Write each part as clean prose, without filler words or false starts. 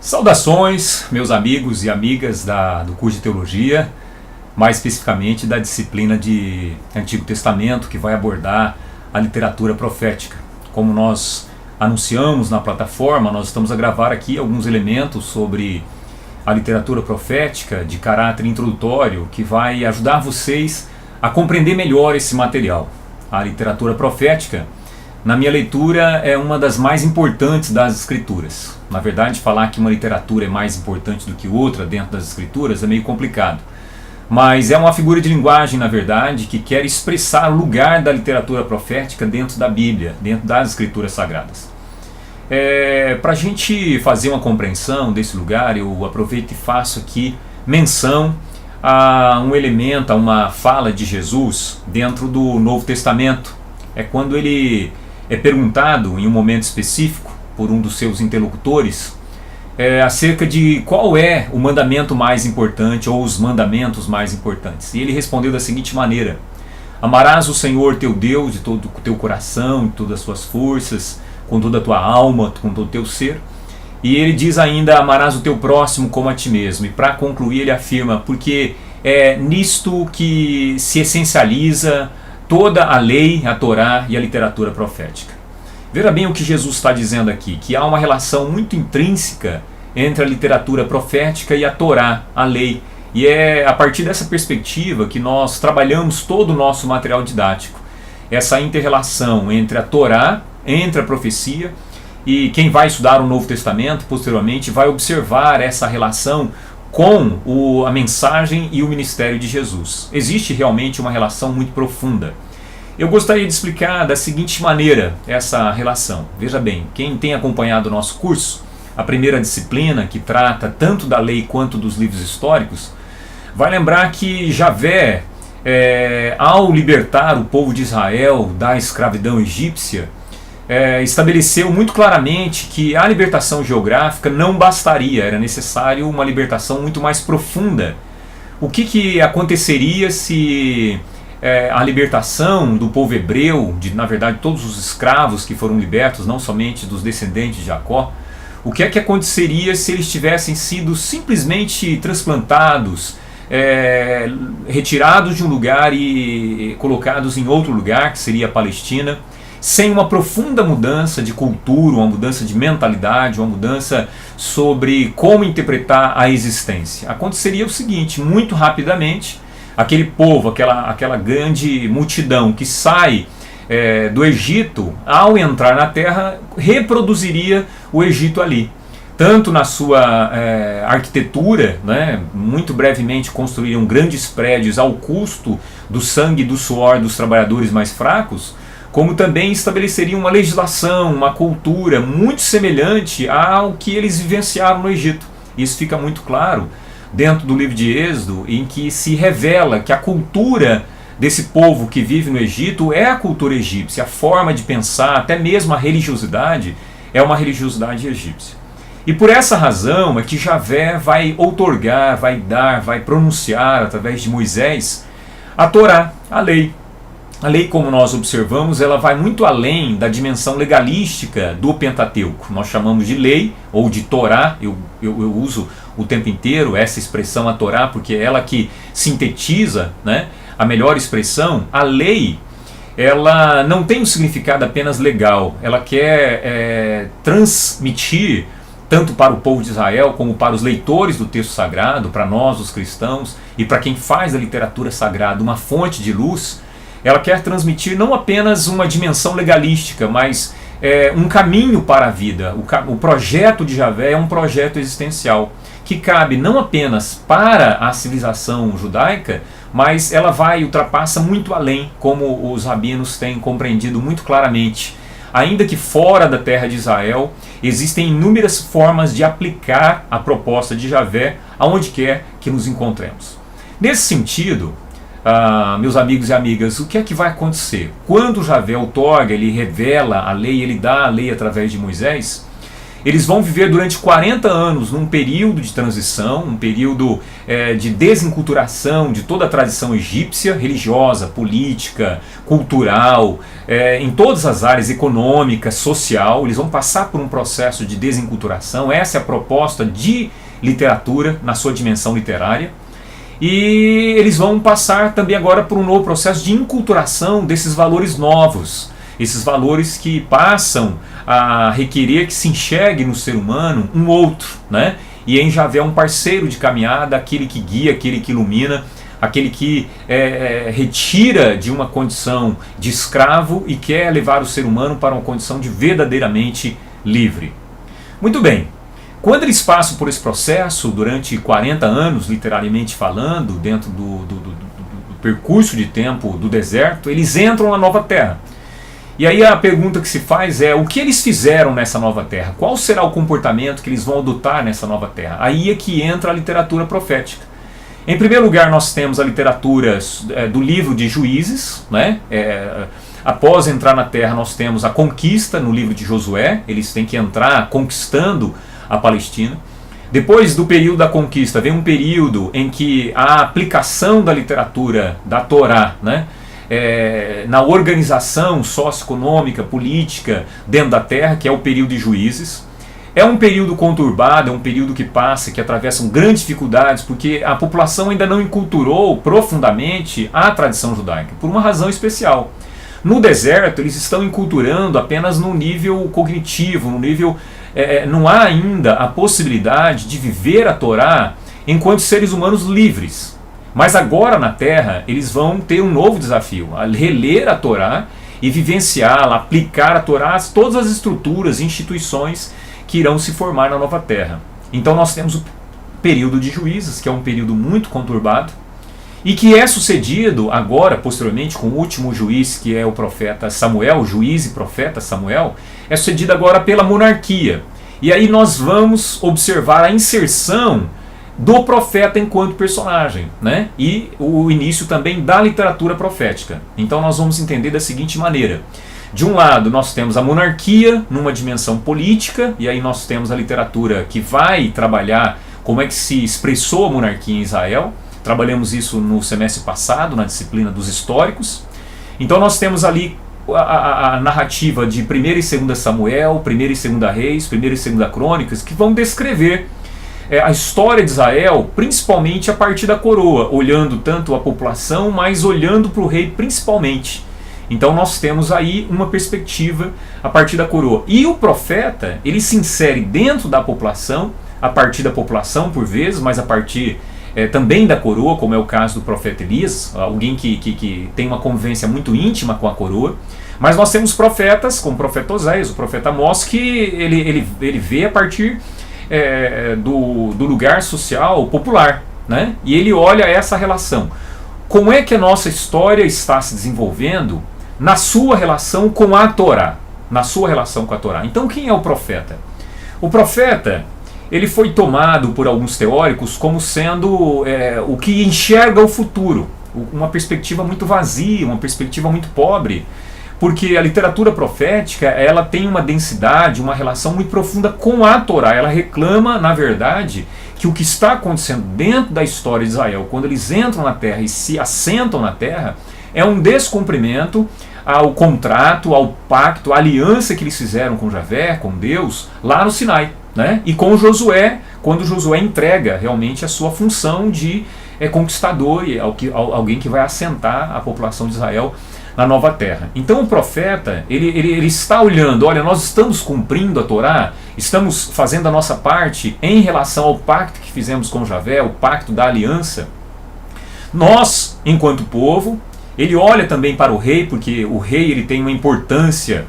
Saudações, meus amigos e amigas do curso de Teologia, mais especificamente da disciplina de Antigo Testamento, que vai abordar a literatura profética. Como nós anunciamos na plataforma, nós estamos a gravar aqui alguns elementos sobre a literatura profética de caráter introdutório, que vai ajudar vocês a compreender melhor esse material. A literatura profética, na minha leitura, é uma das mais importantes das Escrituras. Na verdade, falar que uma literatura é mais importante do que outra dentro das Escrituras é meio complicado. Mas é uma figura de linguagem, na verdade, que quer expressar o lugar da literatura profética dentro da Bíblia, dentro das Escrituras Sagradas. Para a gente fazer uma compreensão desse lugar, eu aproveito e faço aqui menção a um elemento, a uma fala de Jesus dentro do Novo Testamento. É quando ele é perguntado em um momento específico por um dos seus interlocutores acerca de qual é o mandamento mais importante ou os mandamentos mais importantes. E ele respondeu da seguinte maneira: amarás o Senhor teu Deus de todo o teu coração, de todas as suas forças, com toda a tua alma, com todo o teu ser. E ele diz ainda: amarás o teu próximo como a ti mesmo. E para concluir ele afirma: porque é nisto que se essencializa toda a lei, a Torá e a literatura profética. Veja bem o que Jesus está dizendo aqui, que há uma relação muito intrínseca entre a literatura profética e a Torá, a lei. E é a partir dessa perspectiva que nós trabalhamos todo o nosso material didático. Essa inter-relação entre a Torá, entre a profecia, e quem vai estudar o Novo Testamento posteriormente vai observar essa relação com a mensagem e o ministério de Jesus. Existe realmente uma relação muito profunda. Eu gostaria de explicar da seguinte maneira essa relação. Veja bem, quem tem acompanhado o nosso curso, a primeira disciplina que trata tanto da lei quanto dos livros históricos, vai lembrar que Javé, ao libertar o povo de Israel da escravidão egípcia, estabeleceu muito claramente que a libertação geográfica não bastaria, era necessário uma libertação muito mais profunda. O que aconteceria se a libertação do povo hebreu, na verdade todos os escravos que foram libertos, não somente dos descendentes de Jacó, o que aconteceria se eles tivessem sido simplesmente transplantados, retirados de um lugar e colocados em outro lugar, que seria a Palestina, sem uma profunda mudança de cultura, uma mudança de mentalidade, uma mudança sobre como interpretar a existência? Aconteceria o seguinte: muito rapidamente, aquele povo, aquela grande multidão que sai do Egito, ao entrar na terra, reproduziria o Egito ali. Tanto na sua arquitetura, né, muito brevemente construiriam grandes prédios ao custo do sangue e do suor dos trabalhadores mais fracos, como também estabeleceriam uma legislação, uma cultura muito semelhante ao que eles vivenciaram no Egito. Isso fica muito claro dentro do livro de Êxodo, em que se revela que a cultura desse povo que vive no Egito é a cultura egípcia, a forma de pensar, até mesmo a religiosidade, é uma religiosidade egípcia. E por essa razão é que Javé vai outorgar, vai dar, vai pronunciar através de Moisés a Torá, a lei. A lei, como nós observamos, ela vai muito além da dimensão legalística do Pentateuco. Nós chamamos de lei ou de Torá, eu uso o tempo inteiro essa expressão, a Torá, porque é ela que sintetiza, né, a melhor expressão. A lei, ela não tem um significado apenas legal, ela quer transmitir, tanto para o povo de Israel como para os leitores do texto sagrado, para nós, os cristãos, e para quem faz da literatura sagrada uma fonte de luz. Ela quer transmitir não apenas uma dimensão legalística, mas um caminho para a vida. O projeto de Javé é um projeto existencial, que cabe não apenas para a civilização judaica, mas ela ultrapassa muito além, como os rabinos têm compreendido muito claramente. Ainda que fora da terra de Israel, existem inúmeras formas de aplicar a proposta de Javé aonde quer que nos encontremos. Nesse sentido, meus amigos e amigas, o que é que vai acontecer? Quando Javé outorga, ele revela a lei, ele dá a lei através de Moisés, eles vão viver durante 40 anos num período de transição, um período de desenculturação de toda a tradição egípcia, religiosa, política, cultural, em todas as áreas, econômica, social. Eles vão passar por um processo de desenculturação. Essa é a proposta de literatura na sua dimensão literária. E eles vão passar também agora por um novo processo de inculturação desses valores novos, esses valores que passam a requerer que se enxergue no ser humano um outro, né? E em Javé um parceiro de caminhada, aquele que guia, aquele que ilumina, aquele que retira de uma condição de escravo e quer levar o ser humano para uma condição de verdadeiramente livre. Muito bem. Quando eles passam por esse processo, durante 40 anos, literariamente falando, dentro do percurso de tempo do deserto, eles entram na nova terra. E aí a pergunta que se faz é, o que eles fizeram nessa nova terra? Qual será o comportamento que eles vão adotar nessa nova terra? Aí é que entra a literatura profética. Em primeiro lugar, nós temos a literatura do livro de Juízes, né? Após entrar na terra, nós temos a conquista no livro de Josué. Eles têm que entrar conquistando a Palestina. Depois do período da conquista, vem um período em que a aplicação da literatura da Torá, né, na organização socioeconômica, política dentro da terra, que é o período de Juízes. É um período conturbado, é um período que passa, que atravessa grandes dificuldades, porque a população ainda não enculturou profundamente a tradição judaica, por uma razão especial. No deserto, eles estão enculturando apenas no nível cognitivo, no nível... não há ainda a possibilidade de viver a Torá enquanto seres humanos livres. Mas agora na Terra eles vão ter um novo desafio, a reler a Torá e vivenciá-la, aplicar a Torá a todas as estruturas e instituições que irão se formar na nova Terra. Então nós temos o período de Juízes, que é um período muito conturbado, e que é sucedido agora, posteriormente, com o último juiz, que é o profeta Samuel, o juiz e profeta Samuel, é sucedido agora pela monarquia. E aí nós vamos observar a inserção do profeta enquanto personagem, né? E o início também da literatura profética. Então nós vamos entender da seguinte maneira. De um lado nós temos a monarquia numa dimensão política, e aí nós temos a literatura que vai trabalhar como é que se expressou a monarquia em Israel. Trabalhamos isso no semestre passado, na disciplina dos históricos. Então nós temos ali a narrativa de 1ª e 2ª Samuel, 1ª e 2ª Reis, 1ª e 2ª Crônicas, que vão descrever a história de Israel, principalmente a partir da coroa, olhando tanto a população, mas olhando para o rei principalmente. Então nós temos aí uma perspectiva a partir da coroa. E o profeta, ele se insere dentro da população, a partir da população por vezes, mas a partir também da coroa, como é o caso do profeta Elias, alguém que tem uma convivência muito íntima com a coroa. Mas nós temos profetas, como o profeta Oséias, o profeta Amós, que ele vê a partir do lugar social popular, né? E ele olha essa relação. Como é que a nossa história está se desenvolvendo na sua relação com a Torá? Na sua relação com a Torá. Então quem é o profeta? O profeta... ele foi tomado por alguns teóricos como sendo o que enxerga o futuro, uma perspectiva muito vazia, uma perspectiva muito pobre, porque a literatura profética ela tem uma densidade, uma relação muito profunda com a Torá. Ela reclama, na verdade, que o que está acontecendo dentro da história de Israel, quando eles entram na terra e se assentam na terra, é um descumprimento ao contrato, ao pacto, à aliança que eles fizeram com Javé, com Deus, lá no Sinai. Né? E com Josué, quando Josué entrega realmente a sua função de conquistador e alguém que vai assentar a população de Israel na nova terra. Então o profeta, ele está olhando, olha, nós estamos cumprindo a Torá, estamos fazendo a nossa parte em relação ao pacto que fizemos com Javé, o pacto da aliança. Nós, enquanto povo, ele olha também para o rei, porque o rei ele tem uma importância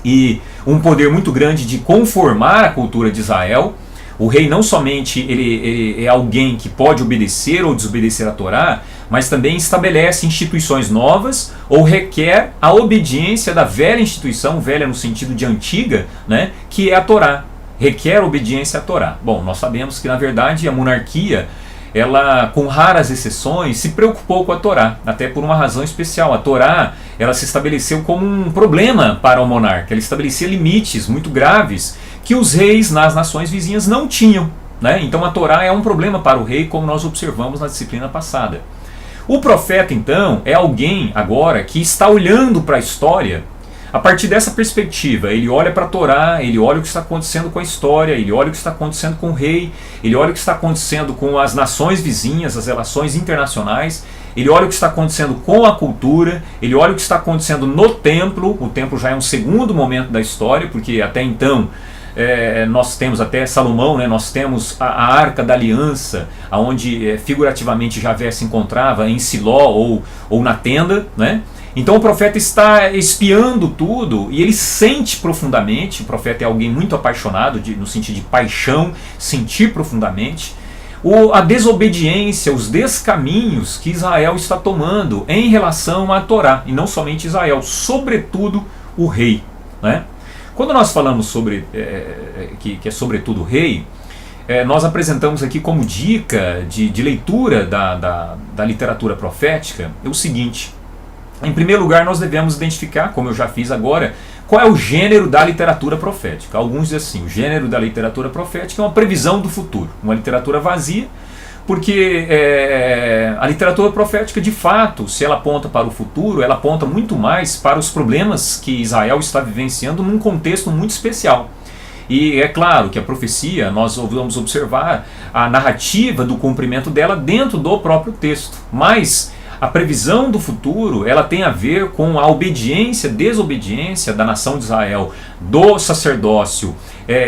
e um poder muito grande de conformar a cultura de Israel. O rei não somente ele é alguém que pode obedecer ou desobedecer a Torá, mas também estabelece instituições novas ou requer a obediência da velha instituição, velha no sentido de antiga, né, que é a Torá. Requer obediência à Torá. Bom, nós sabemos que na verdade a monarquia, ela, com raras exceções, se preocupou com a Torá, até por uma razão especial. A Torá, ela se estabeleceu como um problema para o monarca, ela estabelecia limites muito graves que os reis nas nações vizinhas não tinham, né? Então a Torá é um problema para o rei, como nós observamos na disciplina passada. O profeta, então, é alguém agora que está olhando para a história a partir dessa perspectiva. Ele olha para a Torá, ele olha o que está acontecendo com a história, ele olha o que está acontecendo com o rei, ele olha o que está acontecendo com as nações vizinhas, as relações internacionais, ele olha o que está acontecendo com a cultura, ele olha o que está acontecendo no templo. O templo já é um segundo momento da história, porque até então nós temos até Salomão, né, nós temos a Arca da Aliança, onde figurativamente Javé se encontrava em Siló ou na tenda, né? Então o profeta está espiando tudo e ele sente profundamente. O profeta é alguém muito apaixonado, no sentido de paixão, sentir profundamente a desobediência, os descaminhos que Israel está tomando em relação à Torá, e não somente Israel, sobretudo o rei, né? Quando nós falamos sobre que é sobretudo o rei, nós apresentamos aqui como dica de leitura da literatura profética o seguinte: em primeiro lugar, nós devemos identificar, como eu já fiz agora, qual é o gênero da literatura profética. Alguns dizem assim: o gênero da literatura profética é uma previsão do futuro, uma literatura vazia, porque a literatura profética, de fato, se ela aponta para o futuro, ela aponta muito mais para os problemas que Israel está vivenciando num contexto muito especial. E é claro que a profecia, nós vamos observar a narrativa do cumprimento dela dentro do próprio texto, mas a previsão do futuro, ela tem a ver com a obediência, desobediência da nação de Israel, do sacerdócio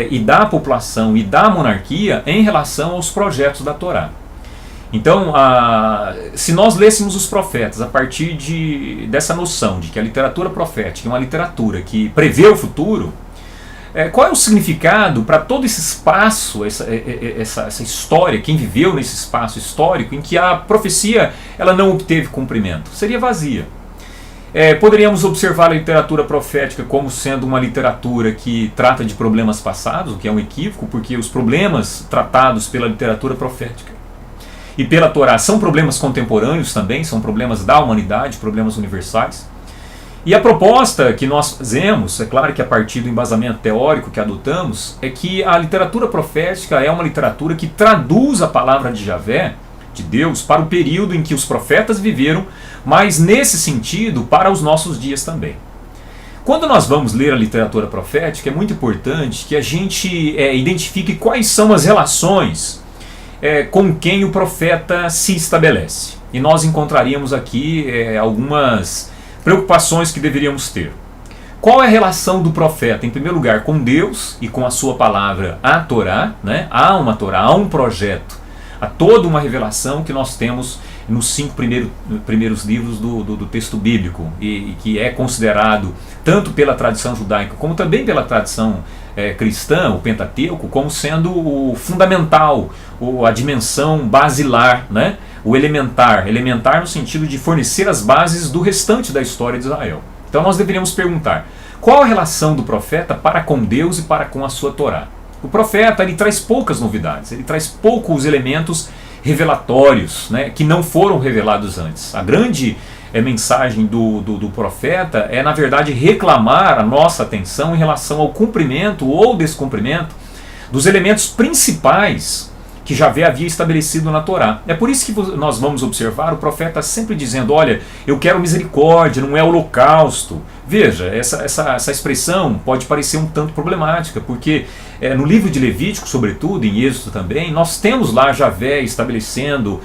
e da população e da monarquia em relação aos projetos da Torá. Então, se nós lêssemos os profetas a partir dessa noção de que a literatura profética é uma literatura que prevê o futuro, qual é o significado para todo esse espaço, essa história, quem viveu nesse espaço histórico em que a profecia ela não obteve cumprimento? Seria vazia. Poderíamos observar a literatura profética como sendo uma literatura que trata de problemas passados, o que é um equívoco, porque os problemas tratados pela literatura profética e pela Torá são problemas contemporâneos também, são problemas da humanidade, problemas universais. E a proposta que nós fazemos, é claro que a partir do embasamento teórico que adotamos, é que a literatura profética é uma literatura que traduz a palavra de Javé, de Deus, para o período em que os profetas viveram, mas nesse sentido para os nossos dias também. Quando nós vamos ler a literatura profética, é muito importante que a gente identifique quais são as relações com quem o profeta se estabelece. E nós encontraríamos aqui algumas preocupações que deveríamos ter. Qual é a relação do profeta, em primeiro lugar, com Deus e com a sua palavra, a Torá, né? Há uma Torá, há um projeto, há toda uma revelação que nós temos nos 5 primeiros livros do texto bíblico, e que é considerado, tanto pela tradição judaica como também pela tradição cristã, o Pentateuco, como sendo o fundamental, a dimensão basilar, né? O elementar no sentido de fornecer as bases do restante da história de Israel. Então nós deveríamos perguntar: qual a relação do profeta para com Deus e para com a sua Torá? O profeta ele traz poucas novidades, ele traz poucos elementos revelatórios, né, que não foram revelados antes. A grande mensagem do profeta é, na verdade, reclamar a nossa atenção em relação ao cumprimento ou descumprimento dos elementos principais que Javé havia estabelecido na Torá. É por isso que nós vamos observar o profeta sempre dizendo: olha, eu quero misericórdia, não é holocausto. Veja, essa expressão pode parecer um tanto problemática, porque no livro de Levítico, sobretudo, em Êxodo também, nós temos lá Javé estabelecendo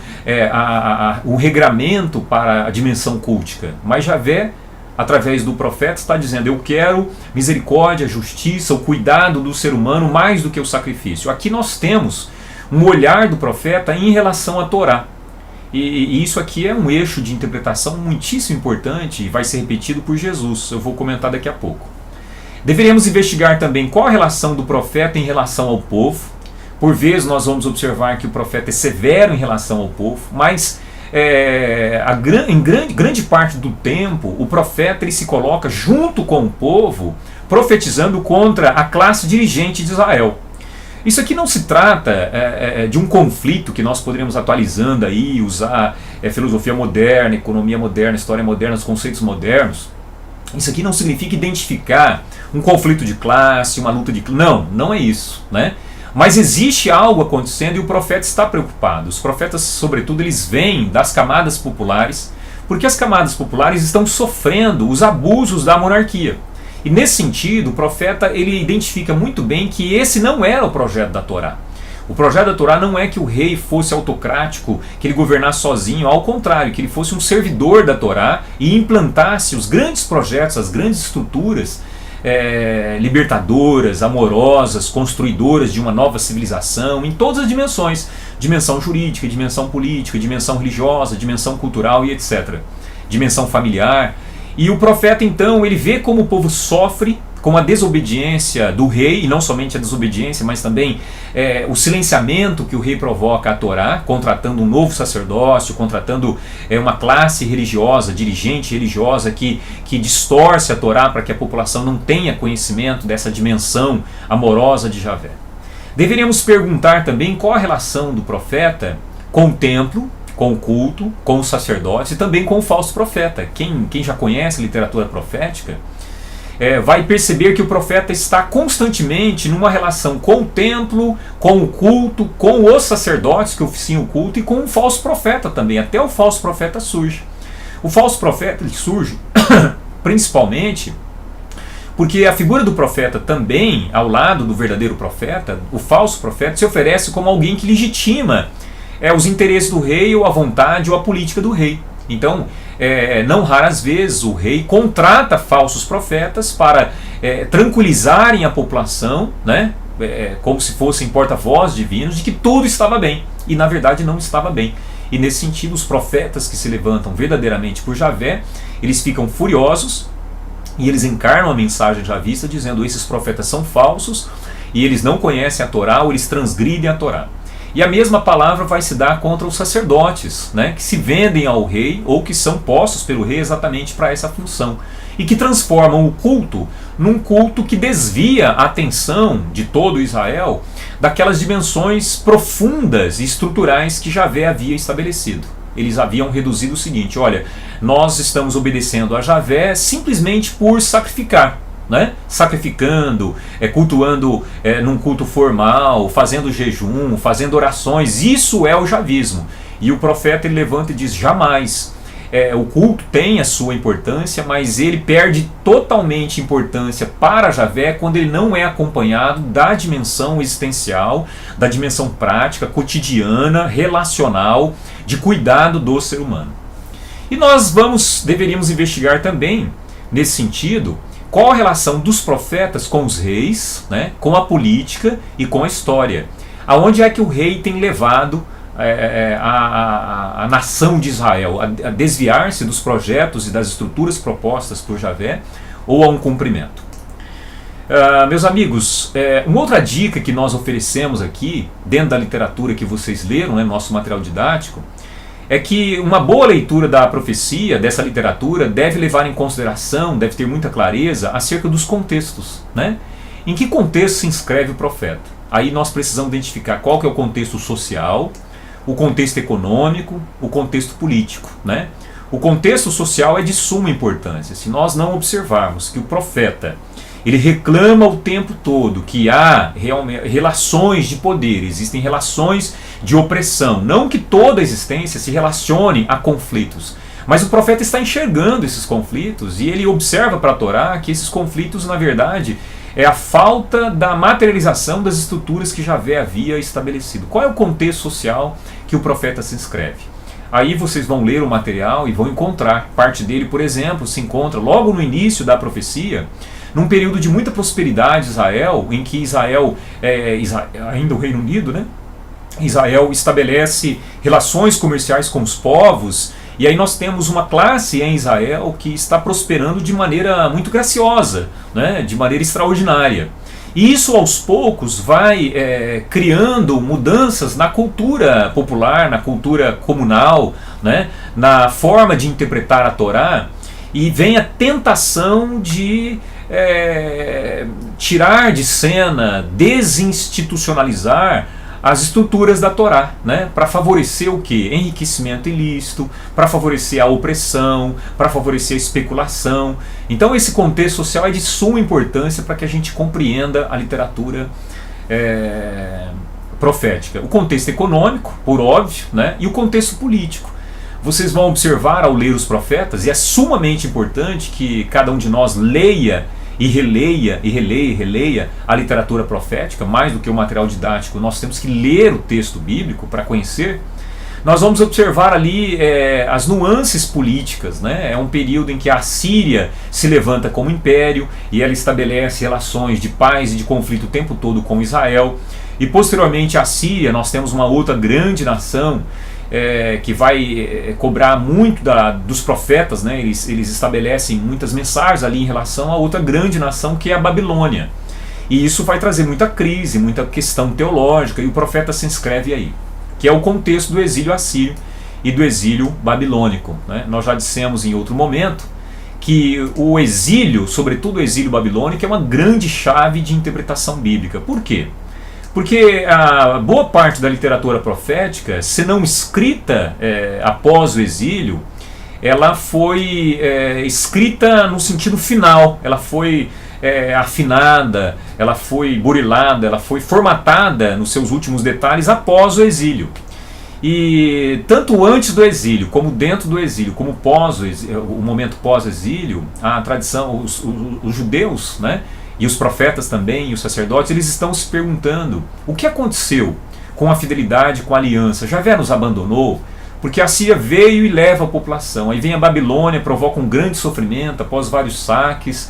um regramento para a dimensão cultica. Mas Javé, através do profeta, está dizendo: eu quero misericórdia, justiça, o cuidado do ser humano mais do que o sacrifício. Aqui nós temos um olhar do profeta em relação à Torá. E isso aqui é um eixo de interpretação muitíssimo importante e vai ser repetido por Jesus. Eu vou comentar daqui a pouco. Deveríamos investigar também qual a relação do profeta em relação ao povo. Por vezes nós vamos observar que o profeta é severo em relação ao povo, mas em grande parte do tempo o profeta ele se coloca junto com o povo, profetizando contra a classe dirigente de Israel. Isso aqui não se trata de um conflito que nós poderíamos atualizando aí, usar filosofia moderna, economia moderna, história moderna, os conceitos modernos. Isso aqui não significa identificar um conflito de classe, uma luta de... Não é isso, né? Mas existe algo acontecendo e o profeta está preocupado. Os profetas, sobretudo, eles vêm das camadas populares, porque as camadas populares estão sofrendo os abusos da monarquia. E nesse sentido, o profeta ele identifica muito bem que esse não era o projeto da Torá. O projeto da Torá não é que o rei fosse autocrático, que ele governasse sozinho, ao contrário, que ele fosse um servidor da Torá e implantasse os grandes projetos, as grandes estruturas libertadoras, amorosas, construidoras de uma nova civilização em todas as dimensões, dimensão jurídica, dimensão política, dimensão religiosa, dimensão cultural e etc. Dimensão familiar. E o profeta então, ele vê como o povo sofre com a desobediência do rei, e não somente a desobediência, mas também o silenciamento que o rei provoca à Torá, contratando um novo sacerdócio, contratando uma classe religiosa, dirigente religiosa que distorce a Torá para que a população não tenha conhecimento dessa dimensão amorosa de Javé. Deveríamos perguntar também qual a relação do profeta com o templo, com o culto, com os sacerdotes e também com o falso profeta. Quem já conhece a literatura profética vai perceber que o profeta está constantemente numa relação com o templo, com o culto, com os sacerdotes que oficiam o culto e com o falso profeta também. Até o falso profeta surge. O falso profeta ele surge principalmente porque a figura do profeta também, ao lado do verdadeiro profeta, o falso profeta se oferece como alguém que legitima os interesses do rei ou a vontade ou a política do rei. Então, não raras vezes o rei contrata falsos profetas para tranquilizarem a população, né, como se fossem porta-voz divinos, de que tudo estava bem. E na verdade não estava bem. E nesse sentido, os profetas que se levantam verdadeiramente por Javé, eles ficam furiosos e eles encarnam a mensagem já vista, dizendo: esses profetas são falsos e eles não conhecem a Torá ou eles transgridem a Torá. E a mesma palavra vai se dar contra os sacerdotes, né, que se vendem ao rei ou que são postos pelo rei exatamente para essa função. E que transformam o culto num culto que desvia a atenção de todo Israel daquelas dimensões profundas e estruturais que Javé havia estabelecido. Eles haviam reduzido o seguinte: olha, nós estamos obedecendo a Javé simplesmente por sacrificar. Né? Sacrificando, cultuando num culto formal, fazendo jejum, fazendo orações. Isso é o javismo. E o profeta ele levanta e diz: jamais. O culto tem a sua importância, mas ele perde totalmente importância para Javé quando ele não é acompanhado da dimensão existencial, da dimensão prática, cotidiana, relacional, de cuidado do ser humano. E nós deveríamos investigar também, nesse sentido, qual a relação dos profetas com os reis, né, com a política e com a história. Aonde é que o rei tem levado a nação de Israel a desviar-se dos projetos e das estruturas propostas por Javé ou a um cumprimento? Meus amigos, uma outra dica que nós oferecemos aqui, dentro da literatura que vocês leram, né, nosso material didático, é que uma boa leitura da profecia, dessa literatura, deve levar em consideração, deve ter muita clareza acerca dos contextos, né? Em que contexto se inscreve o profeta? Aí nós precisamos identificar qual que é o contexto social, o contexto econômico, o contexto político, né? O contexto social é de suma importância. Se nós não observarmos que o profeta ele reclama o tempo todo que há relações de poder, existem relações de opressão. Não que toda a existência se relacione a conflitos, mas o profeta está enxergando esses conflitos e ele observa para a Torá que esses conflitos, na verdade, é a falta da materialização das estruturas que Javé havia estabelecido. Qual é o contexto social que o profeta se inscreve? Aí vocês vão ler o material e vão encontrar. Parte dele, por exemplo, se encontra logo no início da profecia, num período de muita prosperidade de Israel, em que Israel, ainda o Reino Unido, né? Israel estabelece relações comerciais com os povos, e aí nós temos uma classe em Israel que está prosperando de maneira muito graciosa, né? De maneira extraordinária. E isso aos poucos vai criando mudanças na cultura popular, na cultura comunal, né? Na forma de interpretar a Torá, e vem a tentação de tirar de cena, desinstitucionalizar as estruturas da Torá, né? Para favorecer o quê? Enriquecimento ilícito, para favorecer a opressão, para favorecer a especulação. Então esse contexto social é de suma importância para que a gente compreenda a literatura profética. O contexto econômico, por óbvio, né? E o contexto político. Vocês vão observar ao ler os profetas, e é sumamente importante que cada um de nós leia e releia a literatura profética, mais do que o material didático. Nós temos que ler o texto bíblico para conhecer. Nós vamos observar ali as nuances políticas, né? É um período em que a Assíria se levanta como império e ela estabelece relações de paz e de conflito o tempo todo com Israel. E posteriormente a Síria, nós temos uma outra grande nação que vai cobrar muito dos profetas, né? Eles estabelecem muitas mensagens ali em relação a outra grande nação, que é a Babilônia. E isso vai trazer muita crise, muita questão teológica, e o profeta se inscreve aí, que é o contexto do exílio assírio e do exílio babilônico, né? Nós já dissemos em outro momento que o exílio, sobretudo o exílio babilônico, é uma grande chave de interpretação bíblica. Por quê? Porque a boa parte da literatura profética, se não escrita após o exílio, ela foi escrita no sentido final, ela foi afinada, ela foi burilada, ela foi formatada nos seus últimos detalhes após o exílio. E tanto antes do exílio, como dentro do exílio, como o momento pós-exílio, a tradição, os judeus, né? E os profetas também, e os sacerdotes, eles estão se perguntando o que aconteceu com a fidelidade, com a aliança. Javé nos abandonou, porque a Síria veio e leva a população. Aí vem a Babilônia, provoca um grande sofrimento após vários saques,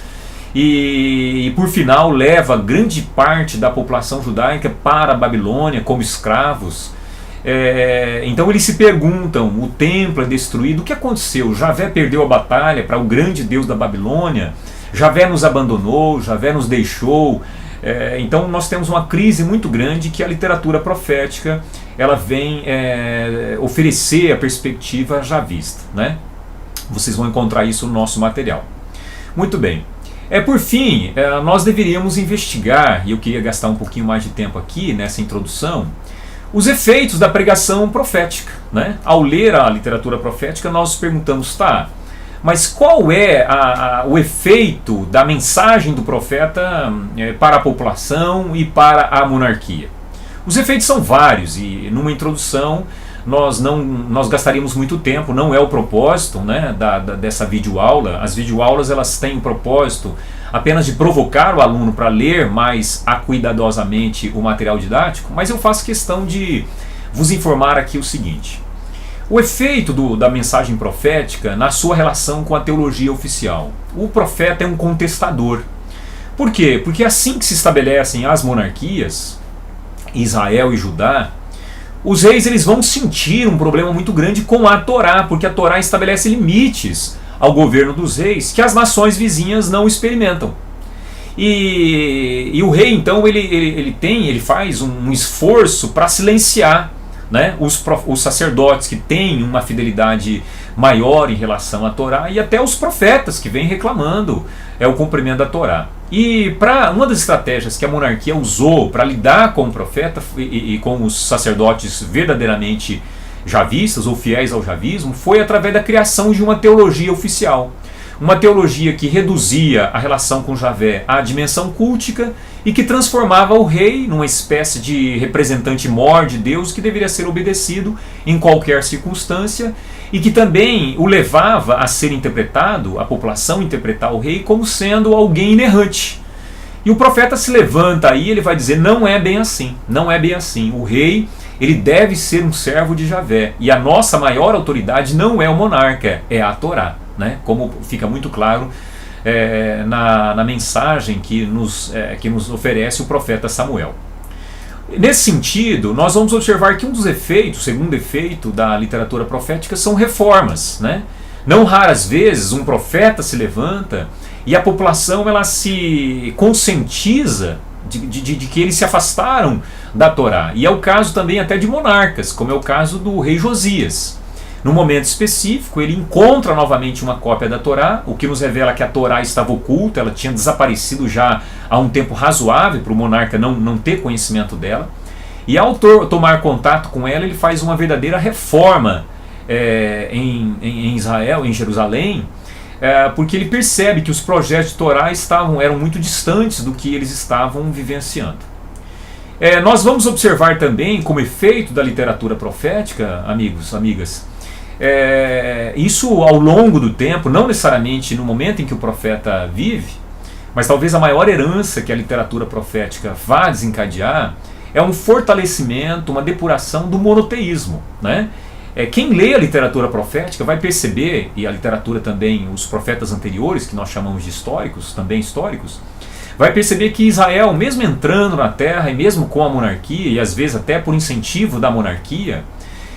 e por final leva grande parte da população judaica para a Babilônia como escravos. Então eles se perguntam, o templo é destruído, o que aconteceu? Javé perdeu a batalha para o grande Deus da Babilônia? Javé nos abandonou, Javé nos deixou. Então nós temos uma crise muito grande que a literatura profética ela vem oferecer a perspectiva javista, né? Vocês vão encontrar isso no nosso material. Muito bem. Por fim, nós deveríamos investigar, e eu queria gastar um pouquinho mais de tempo aqui nessa introdução, os efeitos da pregação profética, né? Ao ler a literatura profética, nós nos perguntamos, mas qual é o efeito da mensagem do profeta para a população e para a monarquia? Os efeitos são vários, e numa introdução nós gastaríamos muito tempo, não é o propósito, né, dessa videoaula. As videoaulas elas têm o propósito apenas de provocar o aluno para ler mais cuidadosamente o material didático, mas eu faço questão de vos informar aqui o seguinte. O efeito da mensagem profética na sua relação com a teologia oficial. O profeta é um contestador. Por quê? Porque assim que se estabelecem as monarquias, Israel e Judá, os reis eles vão sentir um problema muito grande com a Torá, porque a Torá estabelece limites ao governo dos reis que as nações vizinhas não experimentam. E o rei então ele faz um esforço para silenciar, né, os sacerdotes que têm uma fidelidade maior em relação à Torá, e até os profetas que vêm reclamando o cumprimento da Torá. E para uma das estratégias que a monarquia usou para lidar com o profeta e com os sacerdotes verdadeiramente javistas ou fiéis ao javismo foi através da criação de uma teologia oficial. Uma teologia que reduzia a relação com Javé à dimensão cultica e que transformava o rei numa espécie de representante mor de Deus que deveria ser obedecido em qualquer circunstância, e que também o levava a ser interpretado, a população interpretar o rei como sendo alguém inerrante. E o profeta se levanta aí, ele vai dizer, não é bem assim, não é bem assim. O rei, ele deve ser um servo de Javé, e a nossa maior autoridade não é o monarca, é a Torá, né? Como fica muito claro na mensagem que nos oferece o profeta Samuel. Nesse sentido, nós vamos observar que um dos efeitos, o segundo efeito da literatura profética, são reformas, né? Não raras vezes um profeta se levanta e a população ela se conscientiza de que eles se afastaram da Torá. E é o caso também até de monarcas, como é o caso do rei Josias. Num momento específico, ele encontra novamente uma cópia da Torá, o que nos revela que a Torá estava oculta, ela tinha desaparecido já há um tempo razoável para o monarca não ter conhecimento dela. E ao tomar contato com ela, ele faz uma verdadeira reforma em Israel, em Jerusalém, porque ele percebe que os projetos de Torá eram muito distantes do que eles estavam vivenciando. Nós vamos observar também, como efeito da literatura profética, amigos, amigas, isso ao longo do tempo, não necessariamente no momento em que o profeta vive, mas talvez a maior herança que a literatura profética vá desencadear é um fortalecimento, uma depuração do monoteísmo, né? Quem lê a literatura profética vai perceber, e a literatura também, os profetas anteriores, que nós chamamos de históricos, também históricos, vai perceber que Israel, mesmo entrando na terra e mesmo com a monarquia, e às vezes até por incentivo da monarquia,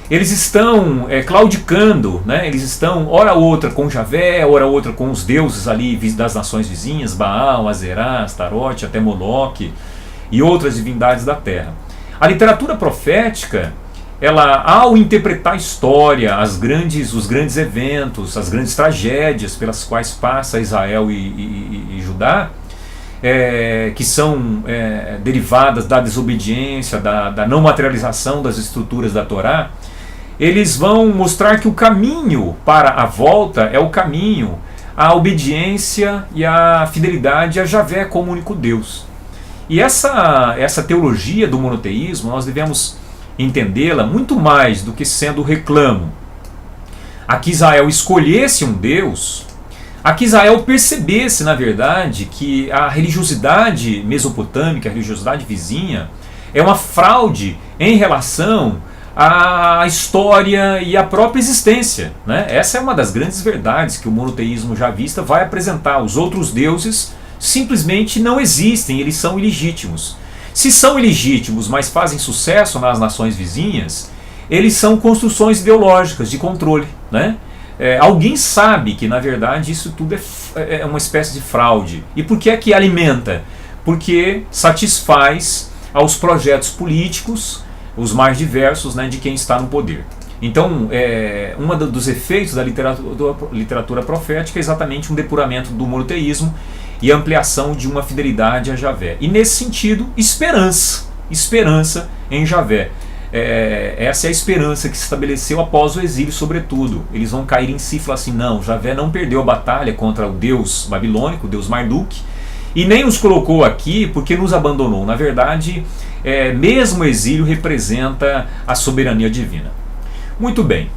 eles estão claudicando, né? Eles estão hora outra com Javé, hora outra com os deuses ali das nações vizinhas, Baal, Azerá, Astarote, até Moloque e outras divindades da terra. A literatura profética, ela, ao interpretar a história, os grandes eventos, as grandes tragédias pelas quais passa Israel e Judá, que são derivadas da desobediência, da não materialização das estruturas da Torá, eles vão mostrar que o caminho para a volta é o caminho à obediência e à fidelidade a Javé como único Deus. E essa teologia do monoteísmo, nós devemos entendê-la muito mais do que sendo reclamo a que Israel escolhesse um Deus, a que Israel percebesse, na verdade, que a religiosidade mesopotâmica, a religiosidade vizinha, é uma fraude em relação à história e à própria existência, né? Essa é uma das grandes verdades que o monoteísmo javista vai apresentar. Os outros deuses simplesmente não existem, eles são ilegítimos. Se são ilegítimos, mas fazem sucesso nas nações vizinhas, eles são construções ideológicas de controle, né? Alguém sabe que, na verdade, isso tudo é uma espécie de fraude. E por que é que alimenta? Porque satisfaz aos projetos políticos, os mais diversos, né, de quem está no poder. Então, um dos efeitos da literatura profética é exatamente um depuramento do monoteísmo e ampliação de uma fidelidade a Javé. E nesse sentido, esperança em Javé. Essa é a esperança que se estabeleceu após o exílio, sobretudo. Eles vão cair em si e falar assim: não, Javé não perdeu a batalha contra o deus babilônico, o deus Marduk, e nem nos colocou aqui porque nos abandonou. Na verdade, mesmo o exílio representa a soberania divina. Muito bem.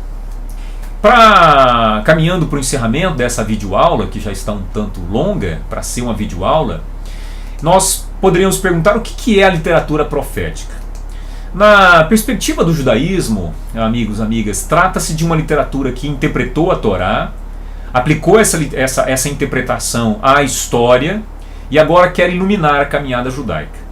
Caminhando para o encerramento dessa videoaula, que já está um tanto longa para ser uma videoaula, nós poderíamos perguntar o que é a literatura profética. Na perspectiva do judaísmo, amigos, amigas, trata-se de uma literatura que interpretou a Torá, aplicou essa interpretação à história e agora quer iluminar a caminhada judaica.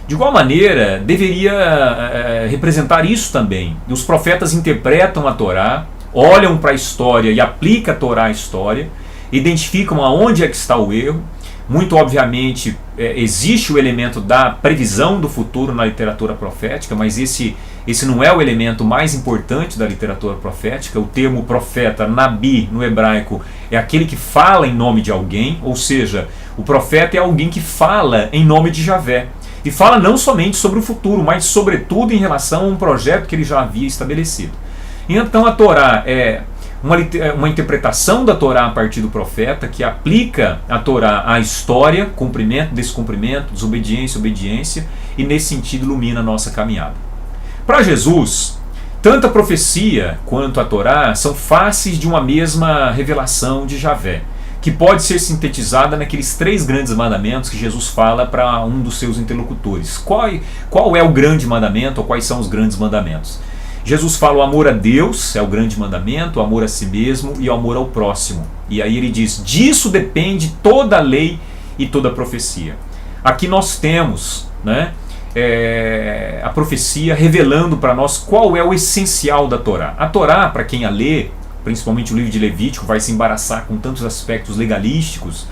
De igual maneira, deveria representar isso também. Os profetas interpretam a Torá, olham para a história e aplicam a Torá à história, identificam aonde é que está o erro. Muito obviamente existe o elemento da previsão do futuro na literatura profética, mas esse não é o elemento mais importante da literatura profética. O termo profeta, nabi, no hebraico, é aquele que fala em nome de alguém, ou seja, o profeta é alguém que fala em nome de Javé. E fala não somente sobre o futuro, mas sobretudo em relação a um projeto que ele já havia estabelecido. Então a Torá é uma interpretação da Torá a partir do profeta, que aplica a Torá à história, cumprimento, descumprimento, desobediência, obediência, e nesse sentido ilumina a nossa caminhada. Para Jesus, tanto a profecia quanto a Torá são faces de uma mesma revelação de Javé, que pode ser sintetizada naqueles 3 grandes mandamentos que Jesus fala para um dos seus interlocutores. Qual é o grande mandamento, ou quais são os grandes mandamentos? Jesus fala: o amor a Deus é o grande mandamento, o amor a si mesmo e o amor ao próximo. E aí ele diz: disso depende toda a lei e toda a profecia. Aqui nós temos, né, a profecia revelando para nós qual é o essencial da Torá. A Torá, para quem a lê, principalmente o livro de Levítico, vai se embaraçar com tantos aspectos legalísticos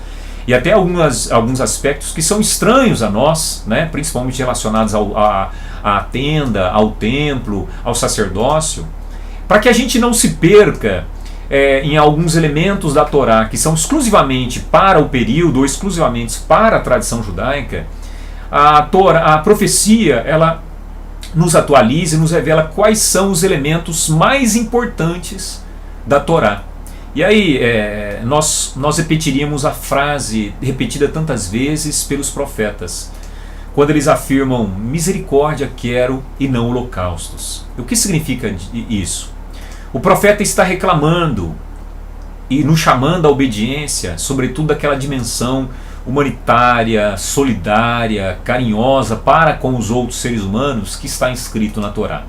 e até alguns aspectos que são estranhos a nós, né, principalmente relacionados à tenda, ao templo, ao sacerdócio, para que a gente não se perca em alguns elementos da Torá que são exclusivamente para o período ou exclusivamente para a tradição judaica. A profecia, ela nos atualiza e nos revela quais são os elementos mais importantes da Torá. E aí nós repetiríamos a frase repetida tantas vezes pelos profetas, quando eles afirmam: misericórdia quero e não holocaustos. O que significa isso? O profeta está reclamando e nos chamando à obediência, sobretudo daquela dimensão humanitária, solidária, carinhosa para com os outros seres humanos que está inscrito na Torá.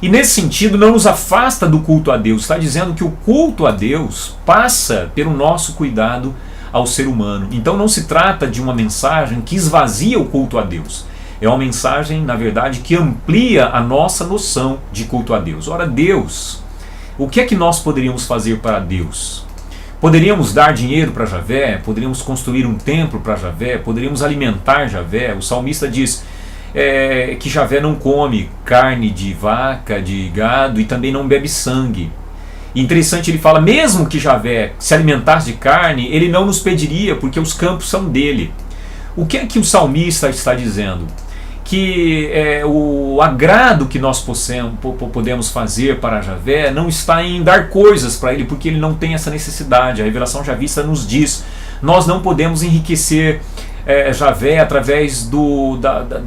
E nesse sentido não nos afasta do culto a Deus, está dizendo que o culto a Deus passa pelo nosso cuidado ao ser humano. Então não se trata de uma mensagem que esvazia o culto a Deus. É uma mensagem, na verdade, que amplia a nossa noção de culto a Deus. Ora, Deus, o que é que nós poderíamos fazer para Deus? Poderíamos dar dinheiro para Javé? Poderíamos construir um templo para Javé? Poderíamos alimentar Javé? O salmista diz que Javé não come carne de vaca, de gado e também não bebe sangue. E interessante, ele fala, mesmo que Javé se alimentasse de carne, ele não nos pediria, porque os campos são dele. O que é que o salmista está dizendo? Que o agrado que nós podemos fazer para Javé não está em dar coisas para ele, porque ele não tem essa necessidade. A revelação javista nos diz, nós não podemos enriquecer Javé através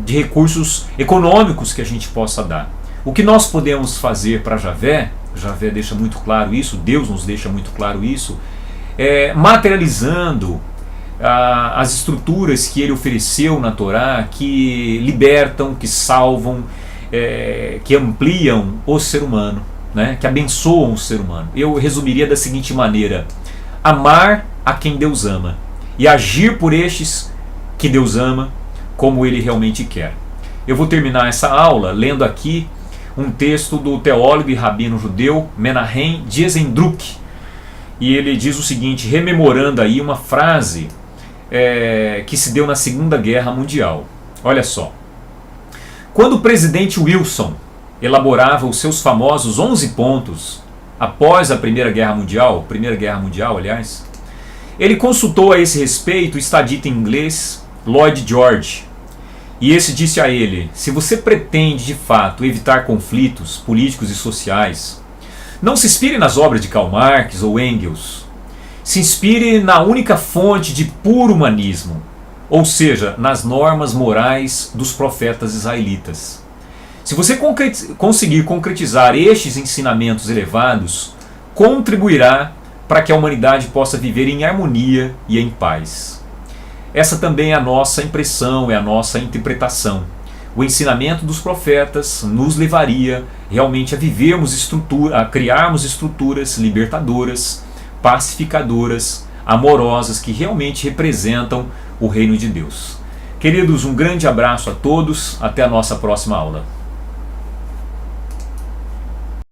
de recursos econômicos que a gente possa dar. O que nós podemos fazer para Javé, Javé deixa muito claro isso, Deus nos deixa muito claro isso, materializando as estruturas que ele ofereceu na Torá, que libertam, que salvam, que ampliam o ser humano, né? Que abençoam o ser humano. Eu resumiria da seguinte maneira: amar a quem Deus ama e agir por estes que Deus ama como ele realmente quer. Eu vou terminar essa aula lendo aqui um texto do teólogo e rabino judeu Menahem Diezendruk, e ele diz o seguinte, rememorando aí uma frase que se deu na Segunda Guerra Mundial. Olha só: quando o presidente Wilson elaborava os seus famosos 11 pontos após a Primeira Guerra Mundial, ele consultou a esse respeito o estadista inglês Lloyd George, e esse disse a ele: se você pretende de fato evitar conflitos políticos e sociais, não se inspire nas obras de Karl Marx ou Engels, se inspire na única fonte de puro humanismo, ou seja, nas normas morais dos profetas israelitas. Se você conseguir concretizar estes ensinamentos elevados, contribuirá para que a humanidade possa viver em harmonia e em paz. Essa também é a nossa impressão, é a nossa interpretação. O ensinamento dos profetas nos levaria realmente a vivermos a criarmos estruturas libertadoras, pacificadoras, amorosas, que realmente representam o reino de Deus. Queridos, um grande abraço a todos, até a nossa próxima aula.